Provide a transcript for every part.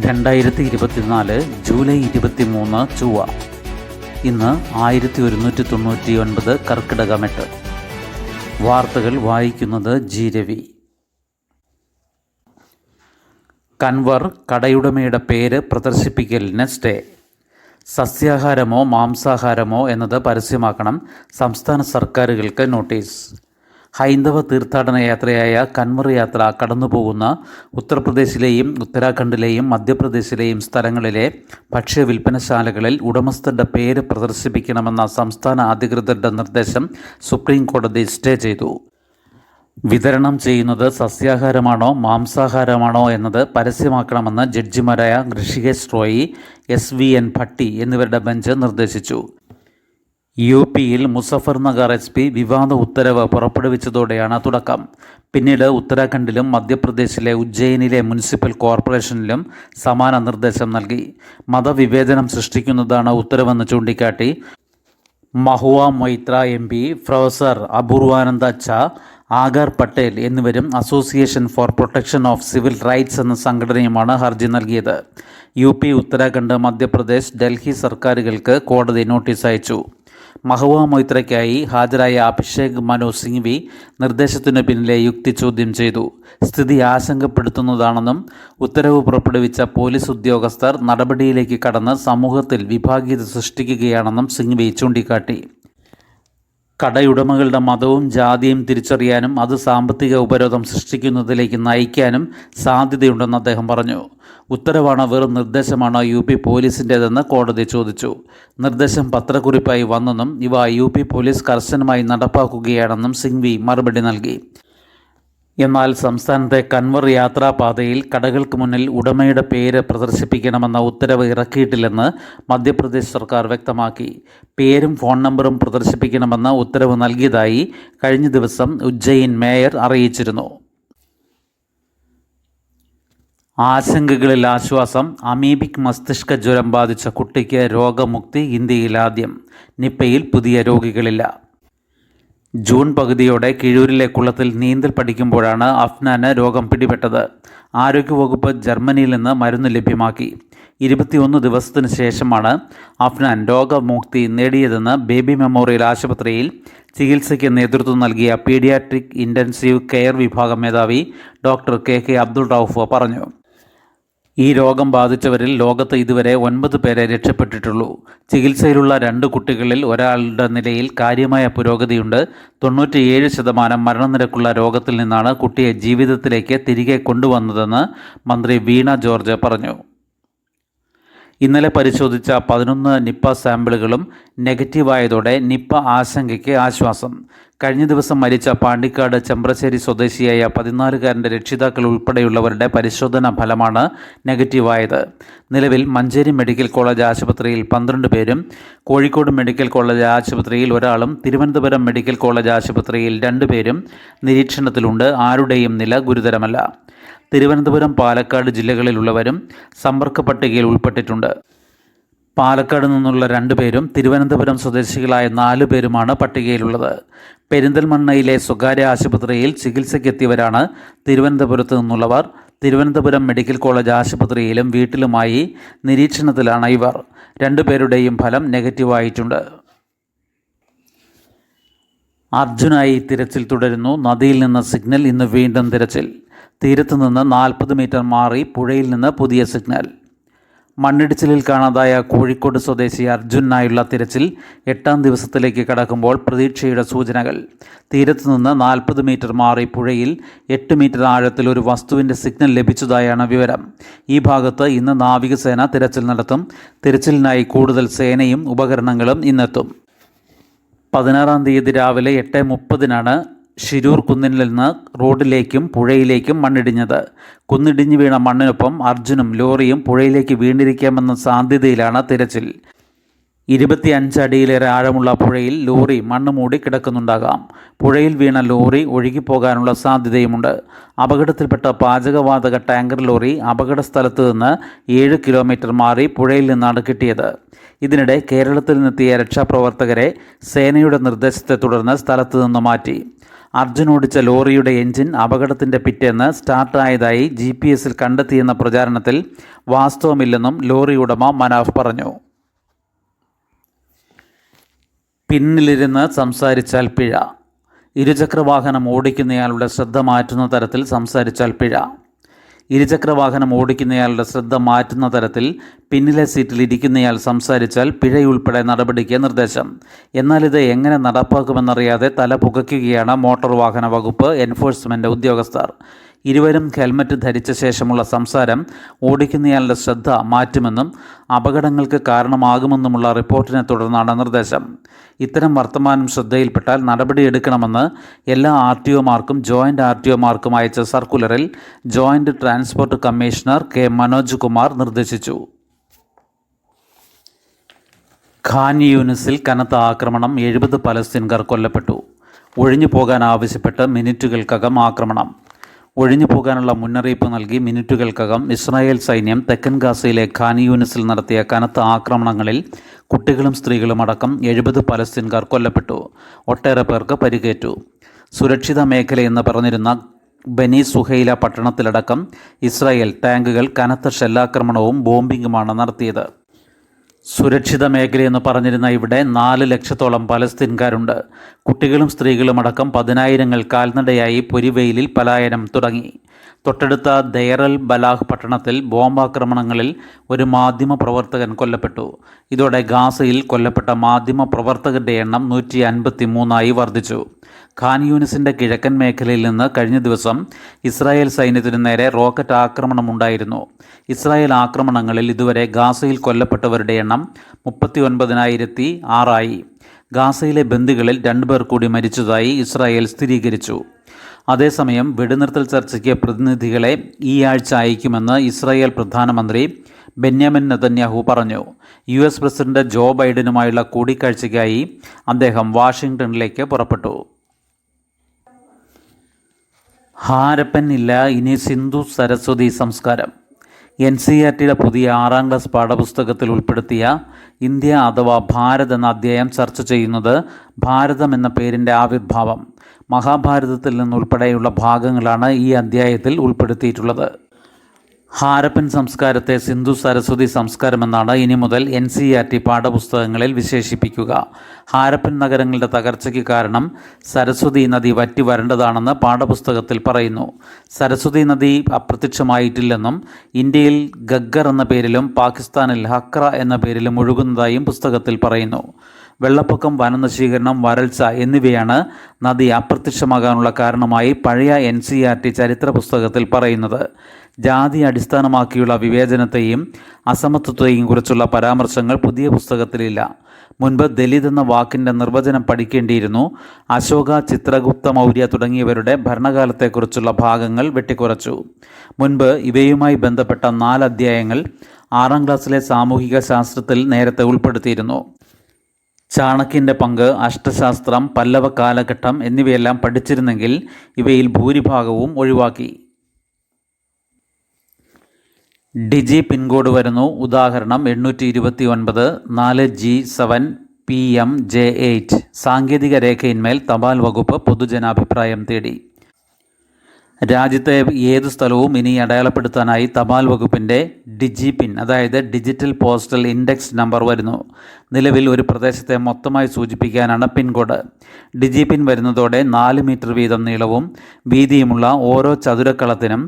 2024 July 23 ചൊവ്വ. ഇന്ന് 1199 കർക്കിടകമെട്ട്. വാർത്തകൾ വായിക്കുന്നത് ജി രവി. കൻവർ കടയുടമയുടെ പേര് പ്രദർശിപ്പിക്കലിന് സ്റ്റേ. സസ്യാഹാരമോ മാംസാഹാരമോ എന്നത് പരസ്യമാക്കണം. സംസ്ഥാന സർക്കാരുകൾക്ക് നോട്ടീസ്. ഹൈന്ദവ തീർത്ഥാടന യാത്രയായ കൻവർ യാത്ര കടന്നുപോകുന്ന ഉത്തർപ്രദേശിലെയും ഉത്തരാഖണ്ഡിലെയും മധ്യപ്രദേശിലെയും സ്ഥലങ്ങളിലെ ഭക്ഷ്യവില്പനശാലകളിൽ ഉടമസ്ഥരുടെ പേര് പ്രദർശിപ്പിക്കണമെന്ന സംസ്ഥാന അധികൃതരുടെ നിർദ്ദേശം സുപ്രീം കോടതി സ്റ്റേ ചെയ്തു. വിതരണം ചെയ്യുന്നത് സസ്യാഹാരമാണോ മാംസാഹാരമാണോ എന്നത് പരസ്യമാക്കണമെന്ന് ജഡ്ജിമാരായ ഋഷികേശ് റോയി, SVN ഭട്ടി എന്നിവരുടെ ബെഞ്ച് നിർദ്ദേശിച്ചു. UPയിൽ മുസഫർനഗർ SP വിവാദ ഉത്തരവ് പുറപ്പെടുവിച്ചതോടെയാണ് തുടക്കം. പിന്നീട് ഉത്തരാഖണ്ഡിലും മധ്യപ്രദേശിലെ ഉജ്ജയിനിലെ മുനിസിപ്പൽ കോർപ്പറേഷനിലും സമാന നിർദ്ദേശം നൽകി. മതവിവേചനം സൃഷ്ടിക്കുന്നതാണ് ഉത്തരവെന്ന് ചൂണ്ടിക്കാട്ടി മഹുവ മൊയ്ത്ര MP, പ്രൊഫസർ അപൂർവാനന്ദ ഝാ, ആഗാർ പട്ടേൽ എന്നിവരും association for protection of civil rights എന്ന സംഘടനയുമാണ് ഹർജി നൽകിയത്. UP, ഉത്തരാഖണ്ഡ്, മധ്യപ്രദേശ്, ഡൽഹി സർക്കാരുകൾക്ക് കോടതി നോട്ടീസ് അയച്ചു. മഹുവ മൊയ്ത്രയ്ക്കായി ഹാജരായ അഭിഷേക് മനു സിംഗ്വി നിർദ്ദേശത്തിനു പിന്നിലെ യുക്തി ചോദ്യം ചെയ്തു. സ്ഥിതി ആശങ്കപ്പെടുത്തുന്നതാണെന്നും ഉത്തരവ് പുറപ്പെടുവിച്ച പോലീസ് ഉദ്യോഗസ്ഥർ നടപടിയിലേക്ക് കടന്ന് സമൂഹത്തിൽ വിഭാഗീയത സൃഷ്ടിക്കുകയാണെന്നും സിംഗ്വി ചൂണ്ടിക്കാട്ടി. കടയുടമകളുടെ മതവും ജാതിയും തിരിച്ചറിയാനും അത് സാമ്പത്തിക ഉപരോധം സൃഷ്ടിക്കുന്നതിലേക്ക് നയിക്കാനും സാധ്യതയുണ്ടെന്ന് അദ്ദേഹം പറഞ്ഞു. ഉത്തരവാണ് വെറും നിർദ്ദേശമാണോ UP പോലീസിൻ്റേതെന്ന് കോടതി ചോദിച്ചു. നിർദ്ദേശം പത്രക്കുറിപ്പായി വന്നെന്നും ഇവ UP പോലീസ് കർശനമായി നടപ്പാക്കുകയാണെന്നും സിംഗ്വി മറുപടി നൽകി. എന്നാൽ സംസ്ഥാനത്തെ കൻവർ യാത്രാപാതയിൽ കടകൾക്ക് മുന്നിൽ ഉടമയുടെ പേര് പ്രദർശിപ്പിക്കണമെന്ന ഉത്തരവ് ഇറക്കിയിട്ടില്ലെന്ന് മധ്യപ്രദേശ് സർക്കാർ വ്യക്തമാക്കി. പേരും ഫോൺ നമ്പറും പ്രദർശിപ്പിക്കണമെന്ന് ഉത്തരവ് നൽകിയതായി കഴിഞ്ഞ ദിവസം ഉജ്ജയിൻ മേയർ അറിയിച്ചിരുന്നു. ആശങ്കകളിൽ ആശ്വാസം. അമീബിക് മസ്തിഷ്ക ജ്വരം ബാധിച്ച കുട്ടിക്ക് രോഗമുക്തി. ഇന്ത്യയിൽ ആദ്യം. നിപ്പയിൽ പുതിയ രോഗികളില്ല. ജൂൺ പകുതിയോടെ കിഴൂരിലെ കുളത്തിൽ നീന്തൽ പഠിക്കുമ്പോഴാണ് അഫ്നാന് രോഗം പിടിപെട്ടത്. ആരോഗ്യവകുപ്പ് ജർമ്മനിയിൽ നിന്ന് മരുന്ന് ലഭ്യമാക്കി. 21 ദിവസത്തിനു ശേഷമാണ് അഫ്നാൻ രോഗമുക്തി നേടിയതെന്ന് ബേബി മെമ്മോറിയൽ ആശുപത്രിയിൽ ചികിത്സയ്ക്ക് നേതൃത്വം നൽകിയ പീഡിയാട്രിക് ഇൻറ്റൻസീവ് കെയർ വിഭാഗം മേധാവി ഡോക്ടർ KK അബ്ദുൾ റൌഫ് പറഞ്ഞു. ഈ രോഗം ബാധിച്ചവരിൽ ലോകത്ത് ഇതുവരെ 9 പേരെ രക്ഷപ്പെട്ടിട്ടുള്ളൂ. ചികിത്സയിലുള്ള 2 കുട്ടികളിൽ ഒരാളുടെ നിലയിൽ കാര്യമായ പുരോഗതിയുണ്ട്. 97% മരണനിരക്കുള്ള രോഗത്തിൽ നിന്നാണ് കുട്ടിയെ ജീവിതത്തിലേക്ക് തിരികെ കൊണ്ടുവന്നതെന്ന് മന്ത്രി വീണ ജോർജ് പറഞ്ഞു. ഇന്നലെ പരിശോധിച്ച 11 നിപ്പ സാമ്പിളുകളും നെഗറ്റീവായതോടെ നിപ്പ ആശങ്കയ്ക്ക് ആശ്വാസം. കഴിഞ്ഞ ദിവസം മരിച്ച പാണ്ടിക്കാട് ചെമ്പ്രശ്ശേരി സ്വദേശിയായ 14-കാരൻ്റെ രക്ഷിതാക്കൾ ഉൾപ്പെടെയുള്ളവരുടെ പരിശോധനാ ഫലമാണ് നെഗറ്റീവായത്. നിലവിൽ മഞ്ചേരി മെഡിക്കൽ കോളേജ് ആശുപത്രിയിൽ 12 പേരും, കോഴിക്കോട് മെഡിക്കൽ കോളേജ് ആശുപത്രിയിൽ ഒരാളും, തിരുവനന്തപുരം മെഡിക്കൽ കോളേജ് ആശുപത്രിയിൽ 2 പേരും നിരീക്ഷണത്തിലുണ്ട്. ആരുടെയും നില ഗുരുതരമല്ല. തിരുവനന്തപുരം, പാലക്കാട് ജില്ലകളിലുള്ളവരും സമ്പർക്ക പട്ടികയിൽ ഉൾപ്പെട്ടിട്ടുണ്ട്. പാലക്കാട് നിന്നുള്ള 2 പേരും തിരുവനന്തപുരം സ്വദേശികളായ 4 പേരുമാണ് പട്ടികയിലുള്ളത്. പെരിന്തൽമണ്ണയിലെ സ്വകാര്യ ആശുപത്രിയിൽ ചികിത്സയ്ക്കെത്തിയവരാണ് തിരുവനന്തപുരത്ത് നിന്നുള്ളവർ. തിരുവനന്തപുരം മെഡിക്കൽ കോളേജ് ആശുപത്രിയിലും വീട്ടിലുമായി നിരീക്ഷണത്തിലാണ് ഇവർ. 2 പേരുടെയും ഫലം നെഗറ്റീവായിട്ടുണ്ട്. അർജുനായി തിരച്ചിൽ തുടരുന്നു. നദിയിൽ നിന്ന് സിഗ്നൽ. ഇന്ന് വീണ്ടും തിരച്ചിൽ. തീരത്ത് നിന്ന് 40 മീറ്റർ മാറി പുഴയിൽ നിന്ന് പുതിയ സിഗ്നൽ. മണ്ണിടിച്ചിലിൽ കാണാതായ കോഴിക്കോട് സ്വദേശി അർജുനായുള്ള തിരച്ചിൽ 8ാം ദിവസത്തിലേക്ക് കടക്കുമ്പോൾ പ്രതീക്ഷയുടെ സൂചനകൾ. തീരത്ത് നിന്ന് 40 മീറ്റർ മാറി പുഴയിൽ 8 മീറ്റർ ആഴത്തിൽ ഒരു വസ്തുവിൻ്റെ സിഗ്നൽ ലഭിച്ചതായാണ് വിവരം. ഈ ഭാഗത്ത് ഇന്ന് നാവികസേന തിരച്ചിൽ നടത്തും. തിരച്ചിലിനായി കൂടുതൽ സേനയും ഉപകരണങ്ങളും ഇന്നെത്തും. 16-ാം തീയതി രാവിലെ 8:30-നാണ് ഷിരൂർ കുന്നിൽ നിന്ന് റോഡിലേക്കും പുഴയിലേക്കും മണ്ണിടിഞ്ഞത്. കുന്നിടിഞ്ഞു വീണ മണ്ണിനൊപ്പം അർജുനും ലോറിയും പുഴയിലേക്ക് വീണിരിക്കാമെന്ന സാധ്യതയിലാണ് തിരച്ചിൽ. 25 അടിയിലേറെ ആഴമുള്ള പുഴയിൽ ലോറി മണ്ണ് മൂടി കിടക്കുന്നുണ്ടാകാം. പുഴയിൽ വീണ ലോറി ഒഴുകിപ്പോകാനുള്ള സാധ്യതയുമുണ്ട്. അപകടത്തിൽപ്പെട്ട പാചകവാതക ടാങ്കർ ലോറി അപകട സ്ഥലത്ത് നിന്ന് 7 കിലോമീറ്റർ മാറി പുഴയിൽ നിന്നാണ് കിട്ടിയത്. ഇതിനിടെ കേരളത്തിൽ നിന്നെത്തിയ രക്ഷാപ്രവർത്തകരെ സേനയുടെ നിർദ്ദേശത്തെ തുടർന്ന് സ്ഥലത്ത് നിന്ന് മാറ്റി. അർജുൻ ഓടിച്ച ലോറിയുടെ എഞ്ചിൻ അപകടത്തിൻ്റെ പിറ്റേന്ന് സ്റ്റാർട്ടായതായി GPS കണ്ടെത്തിയെന്ന പ്രചാരണത്തിൽ വാസ്തവമില്ലെന്നും ലോറി ഉടമ മനാഫ് പറഞ്ഞു. പിന്നിലിരുന്ന് സംസാരിച്ചാൽ പിഴ. ഇരുചക്രവാഹനം ഓടിക്കുന്നയാളുടെ ശ്രദ്ധ മാറ്റുന്ന തരത്തിൽ സംസാരിച്ചാൽ പിഴ. ഇരുചക്രവാഹനം ഓടിക്കുന്നയാളുടെ ശ്രദ്ധ മാറ്റുന്ന തരത്തിൽ പിന്നിലെ സീറ്റിൽ ഇരിക്കുന്നയാൾ സംസാരിച്ചാൽ പിഴയുൾപ്പെടെ നടപടിക്ക് നിർദ്ദേശം. എന്നാൽ ഇത് എങ്ങനെ നടപ്പാക്കുമെന്നറിയാതെ തല പുകയ്ക്കുകയാണ് മോട്ടോർ വാഹന വകുപ്പ് എൻഫോഴ്സ്മെൻറ്റ് ഉദ്യോഗസ്ഥർ. ഇരുവരും ഹെൽമറ്റ് ധരിച്ച ശേഷമുള്ള സംസാരം ഓടിക്കുന്നയാളുടെ ശ്രദ്ധ മാറ്റുമെന്നും അപകടങ്ങൾക്ക് കാരണമാകുമെന്നുമുള്ള റിപ്പോർട്ടിനെ തുടർന്നാണ് നിർദ്ദേശം. ഇത്തരം വർത്തമാനം ശ്രദ്ധയിൽപ്പെട്ടാൽ നടപടിയെടുക്കണമെന്ന് എല്ലാ RTOമാർക്കും ജോയിൻ്റ് RTOമാർക്കും അയച്ച സർക്കുലറിൽ joint transport commissioner K. Manoj Kumar നിർദ്ദേശിച്ചു. ഖാൻ യൂനിസിൽ കനത്ത ആക്രമണം, 70 പലസ്തീൻകാർ കൊല്ലപ്പെട്ടു. ഒഴിഞ്ഞു പോകാൻ ആവശ്യപ്പെട്ട് മിനിറ്റുകൾക്കകം ആക്രമണം. ഒഴിഞ്ഞു പോകാനുള്ള മുന്നറിയിപ്പ് നൽകി മിനിറ്റുകൾക്കകം ഇസ്രായേൽ സൈന്യം തെക്കൻ ഗാസയിലെ ഖാൻ യൂനിസിൽ നടത്തിയ കനത്ത ആക്രമണങ്ങളിൽ കുട്ടികളും സ്ത്രീകളും അടക്കം 70 പലസ്തീൻകാർ കൊല്ലപ്പെട്ടു. ഒട്ടേറെ പേർക്ക് പരിക്കേറ്റു. സുരക്ഷിത മേഖലയെന്ന് പറഞ്ഞിരുന്ന ബനി സുഹൈല പട്ടണത്തിലടക്കം ഇസ്രായേൽ ടാങ്കുകൾ കനത്ത ഷെല്ലാക്രമണവും ബോംബിങ്ങുമാണ് നടത്തിയത്. സുരക്ഷിത മേഖലയെന്ന് പറഞ്ഞിരുന്ന ഇവിടെ 4 ലക്ഷത്തോളം പലസ്തീൻകാരുണ്ട്. കുട്ടികളും സ്ത്രീകളും അടക്കം 10,000 കാൽനടയായി പൊരിവെയിലിൽ പലായനം തുടങ്ങി. തൊട്ടടുത്ത ദയർ ബലാഹ് പട്ടണത്തിൽ ബോംബാക്രമണങ്ങളിൽ ഒരു മാധ്യമ പ്രവർത്തകൻ കൊല്ലപ്പെട്ടു. ഇതോടെ ഗാസയിൽ കൊല്ലപ്പെട്ട മാധ്യമ പ്രവർത്തകരുടെ എണ്ണം 153ആയി വർദ്ധിച്ചു. ഖാൻ യൂനിസിൻ്റെ കിഴക്കൻ മേഖലയിൽ നിന്ന് കഴിഞ്ഞ ദിവസം ഇസ്രായേൽ സൈന്യത്തിനു നേരെ റോക്കറ്റ് ആക്രമണമുണ്ടായിരുന്നു. ഇസ്രായേൽ ആക്രമണങ്ങളിൽ ഇതുവരെ ഗാസയിൽ കൊല്ലപ്പെട്ടവരുടെ എണ്ണം 39,006ആയി. ഗാസയിലെ ബന്ദികളിൽ 2 പേർ കൂടി മരിച്ചതായി ഇസ്രായേൽ സ്ഥിരീകരിച്ചു. അതേസമയം വെടിനിർത്തൽ ചർച്ചയ്ക്ക് പ്രതിനിധികളെ ഈ ആഴ്ച അയക്കുമെന്ന് ഇസ്രായേൽ പ്രധാനമന്ത്രി ബെന്യാമിൻ നെതന്യാഹു പറഞ്ഞു. US പ്രസിഡന്റ് ജോ ബൈഡനുമായുള്ള കൂടിക്കാഴ്ചയ്ക്കായി അദ്ദേഹം വാഷിംഗ്ടണിലേക്ക് പുറപ്പെട്ടു. ഹാരപ്പൻ ഇല്ല, ഇനി സിന്ധു സരസ്വതി സംസ്കാരം. NCERTയുടെ പുതിയ 6ാം ക്ലാസ് പാഠപുസ്തകത്തിൽ ഉൾപ്പെടുത്തിയ ഇന്ത്യ അഥവാ ഭാരത് എന്ന അധ്യായം ചർച്ച ചെയ്യുന്നത് ഭാരതം എന്ന പേരിൻ്റെ ആവിർഭാവം, മഹാഭാരതത്തിൽ നിന്നുൾപ്പെടെയുള്ള ഭാഗങ്ങളാണ് ഈ അധ്യായത്തിൽ ഉൾപ്പെടുത്തിയിട്ടുള്ളത്. ഹാരപ്പൻ സംസ്കാരത്തെ സിന്ധു സരസ്വതി സംസ്കാരമെന്നാണ് ഇനി മുതൽ NCERT പാഠപുസ്തകങ്ങളിൽ വിശേഷിപ്പിക്കുക. ഹാരപ്പൻ നഗരങ്ങളുടെ തകർച്ചയ്ക്ക് കാരണം സരസ്വതി നദി വറ്റി വരണ്ടതാണെന്ന് പാഠപുസ്തകത്തിൽ പറയുന്നു. സരസ്വതി നദി അപ്രത്യക്ഷമായിട്ടില്ലെന്നും ഇന്ത്യയിൽ ഗഗ്ഗർ എന്ന പേരിലും പാകിസ്ഥാനിൽ ഹക്ര എന്ന പേരിലും ഒഴുകുന്നതായും പുസ്തകത്തിൽ പറയുന്നു. വെള്ളപ്പൊക്കം, വനനശീകരണം, വരൾച്ച എന്നിവയാണ് നദി അപ്രത്യക്ഷമാകാനുള്ള കാരണമായി പഴയ NCERT ചരിത്ര പുസ്തകത്തിൽ പറയുന്നത്. ജാതി അടിസ്ഥാനമാക്കിയുള്ള വിവേചനത്തെയും അസമത്വത്തെയും കുറിച്ചുള്ള പരാമർശങ്ങൾ പുതിയ പുസ്തകത്തിലില്ല. മുൻപ് ദലിത് എന്ന വാക്കിൻ്റെ നിർവചനം പഠിക്കേണ്ടിയിരുന്നു. അശോക, ചിത്രഗുപ്ത മൗര്യ തുടങ്ങിയവരുടെ ഭരണകാലത്തെക്കുറിച്ചുള്ള ഭാഗങ്ങൾ വെട്ടിക്കുറച്ചു. മുൻപ് ഇവയുമായി ബന്ധപ്പെട്ട 4 അധ്യായങ്ങൾ 6ാം ക്ലാസ്സിലെ സാമൂഹിക ശാസ്ത്രത്തിൽ നേരത്തെ ഉൾപ്പെടുത്തിയിരുന്നു. ചാണക്യൻ്റെ പങ്ക്, അഷ്ടശാസ്ത്രം, പല്ലവ കാലഘട്ടം എന്നിവയെല്ലാം പഠിച്ചിരുന്നെങ്കിൽ ഇവയിൽ ഭൂരിഭാഗവും ഒഴിവാക്കി. ഡിജി പിൻകോഡ് വരുന്നു. ഉദാഹരണം 829 4G7 PMJ8. സാങ്കേതിക രേഖയിന്മേൽ തപാൽ വകുപ്പ് പൊതുജനാഭിപ്രായം തേടി. രാജ്യത്തെ ഏതു സ്ഥലവും ഇനി അടയാളപ്പെടുത്താനായി തപാൽ വകുപ്പിൻ്റെ ഡിജി പിൻ, അതായത് ഡിജിറ്റൽ പോസ്റ്റൽ ഇൻഡെക്സ് നമ്പർ വരുന്നു. നിലവിൽ ഒരു പ്രദേശത്തെ മൊത്തമായി സൂചിപ്പിക്കാനാണ് പിൻകോഡ്. ഡിജി പിൻ വരുന്നതോടെ 4 മീറ്റർ വീതം നീളവും വീതിയുമുള്ള ഓരോ ചതുരക്കളത്തിനും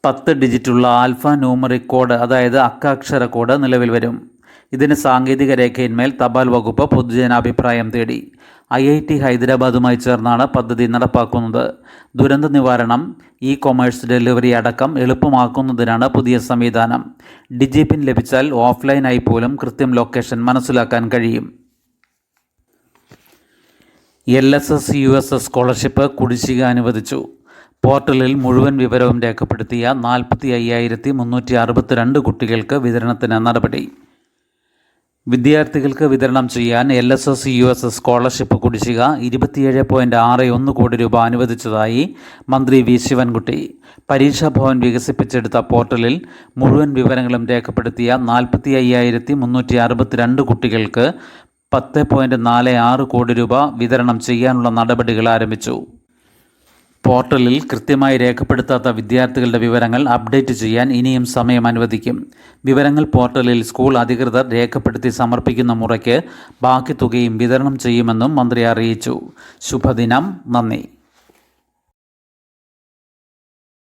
10 ഡിജിറ്റുള്ള ആൽഫ ന്യൂമറിക് കോഡ്, അതായത് അക്കാക്ഷര കോഡ് നിലവിൽ വരും. ഇതിന് സാങ്കേതിക രേഖയിന്മേൽ തപാൽ വകുപ്പ് പൊതുജനാഭിപ്രായം തേടി. IIT ഹൈദരാബാദുമായി ചേർന്നാണ് പദ്ധതി നടപ്പാക്കുന്നത്. ദുരന്ത നിവാരണം, കൊമേഴ്സ് ഡെലിവറി അടക്കം എളുപ്പമാക്കുന്നതിനാണ് പുതിയ സംവിധാനം. ഡിജി പിൻ ലഭിച്ചാൽ ഓഫ്ലൈനായി പോലും കൃത്യം ലൊക്കേഷൻ മനസ്സിലാക്കാൻ കഴിയും. LSS USS സ്കോളർഷിപ്പ് കുടിശ്ശിക അനുവദിച്ചു. പോർട്ടലിൽ മുഴുവൻ വിവരവും രേഖപ്പെടുത്തിയ 45,362 കുട്ടികൾക്ക് വിതരണത്തിന് നടപടി. വിദ്യാർത്ഥികൾക്ക് വിതരണം ചെയ്യാൻ LSS USS സ്കോളർഷിപ്പ് കുടിശ്ശിക 27.61 കോടി രൂപ അനുവദിച്ചതായി മന്ത്രി വി ശിവൻകുട്ടി. പരീക്ഷാഭവൻ വികസിപ്പിച്ചെടുത്ത പോർട്ടലിൽ മുഴുവൻ വിവരങ്ങളും രേഖപ്പെടുത്തിയ 45,362 കുട്ടികൾക്ക് 10.46 കോടി രൂപ വിതരണം ചെയ്യാനുള്ള നടപടികൾ ആരംഭിച്ചു. പോർട്ടലിൽ കൃത്യമായി രേഖപ്പെടുത്താത്ത വിദ്യാർത്ഥികളുടെ വിവരങ്ങൾ അപ്ഡേറ്റ് ചെയ്യാൻ ഇനിയും സമയം അനുവദിക്കും. വിവരങ്ങൾ പോർട്ടലിൽ സ്കൂൾ അധികൃതർ രേഖപ്പെടുത്തി സമർപ്പിക്കുന്ന മുറയ്ക്ക് ബാക്കി തുകയും വിതരണം ചെയ്യുമെന്നും മന്ത്രി അറിയിച്ചു. ശുഭദിനം. നന്ദി.